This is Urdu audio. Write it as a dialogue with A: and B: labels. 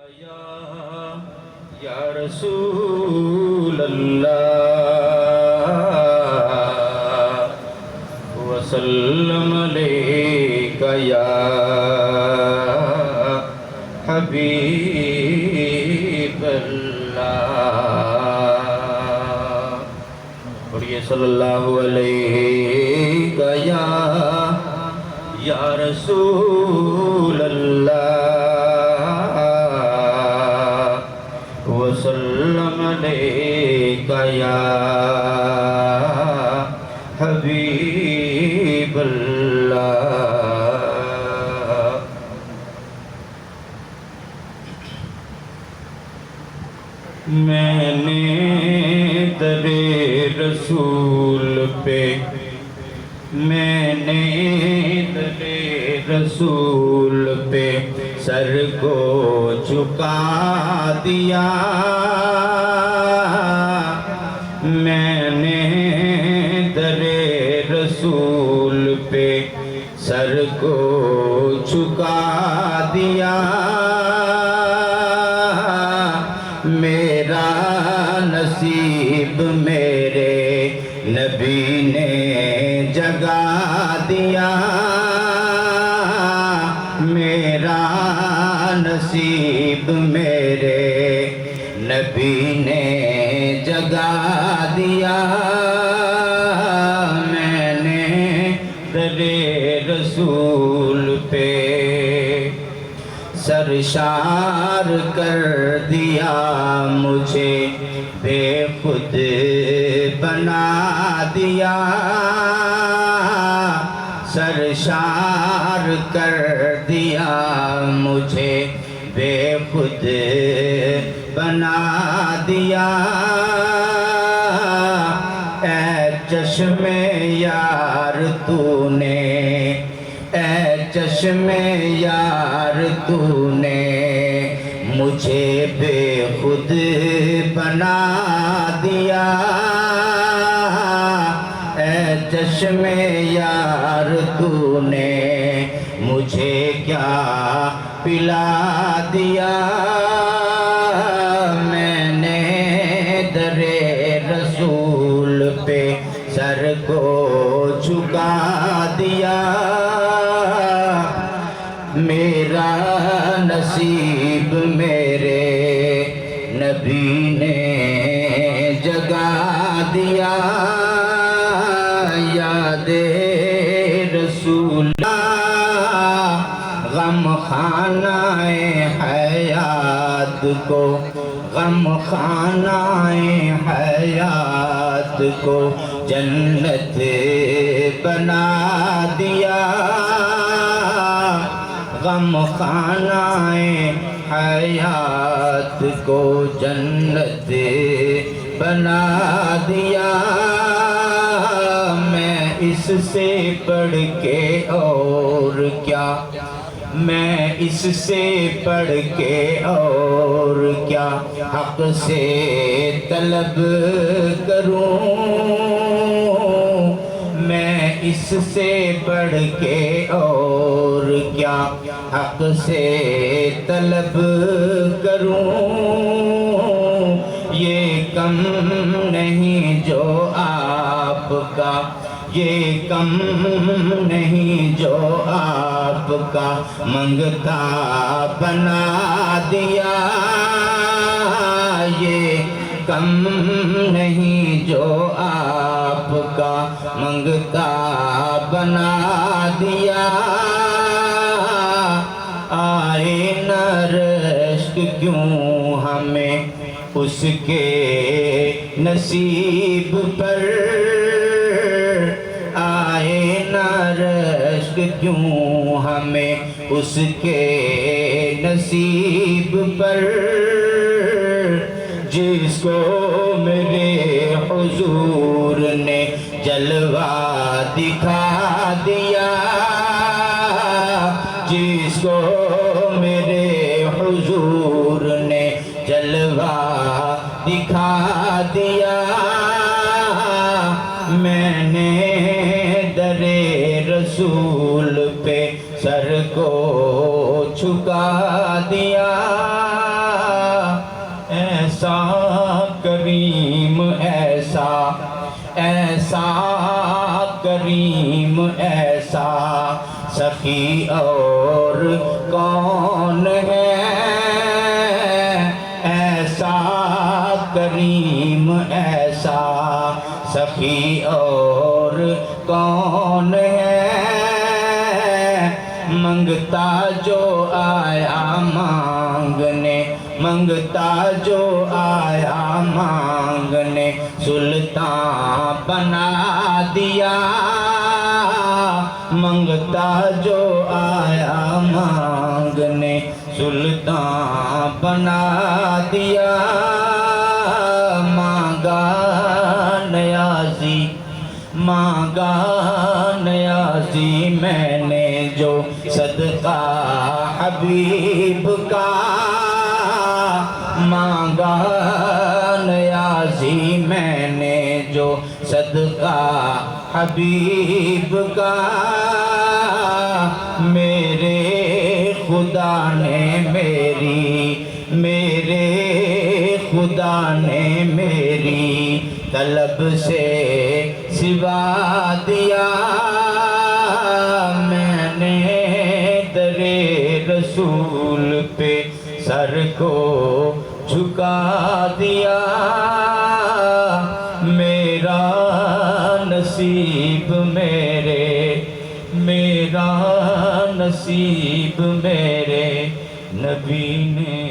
A: یا رسول اللہ وسلم علیک یا حبیب اللہ پڑھیے صلی اللہ علیہ یا رسول اللہ وسلم علیک یا حبیب اللہ میں نے در رسول پہ رسول پہ سر کو جھکا دیا میں نے در رسول پہ سر کو جھکا دیا میرا نصیب میرے نبی نے جگا دیا میرا نصیب میرے نبی نے جگا دیا میں نے در رسول پہ سرشار کر دیا مجھے بے خود بنا دیا سرشار کر دیا مجھے بے خود بنا دیا اے چشم یار تو نے اے چشم یار تو نے مجھے بے خود بنا دیا اے چشم یار تو نے مجھے کیا پلا دیا میں نے در رسول پہ سر کو جھکا دیا میرا نصیب میرے نبی نے جگا دیا یاد رسول غم خانہ حیات کو غم خانہ حیات کو جنت بنا دیا غم خانہ حیات کو جنت بنا دیا میں اس سے بڑھ کے اور کیا میں اس سے بڑھ کے اور کیا حق سے طلب کروں میں اس سے بڑھ کے اور کیا حق سے طلب کروں یہ کم نہیں جو آپ کا یہ کم نہیں جو آپ کا منگتا بنا دیا یہ کم نہیں جو آپ کا منگتا بنا دیا آئے نہ رشک کیوں ہمیں اس کے نصیب پر آئے نہ رشک کیوں ہمیں اس کے نصیب پر جس کو میرے حضور نے جلوہ دکھا دیا جس کو میرے حضور نے جلوہ دکھا دیا میں نے در رسول پہ سر کو جھکا دیا سخی اور کون ہے ایسا کریم ایسا سخی اور کون ہے منگتا جو آیا مانگنے منگتا جو آیا مانگنے سلطان بنا دیا منگتا جو آیا مانگنے سلطان بنا دیا مانگا نیازی میں نے جو صدقہ حبیب کا مانگا نیازی میں نے جو صدقہ حبیب کا میرے خدا نے میری طلب سے سوا دیا میں نے در رسول پہ سر کو جھکا دیا میرا نصیب میرا نصیب میرے نبی نے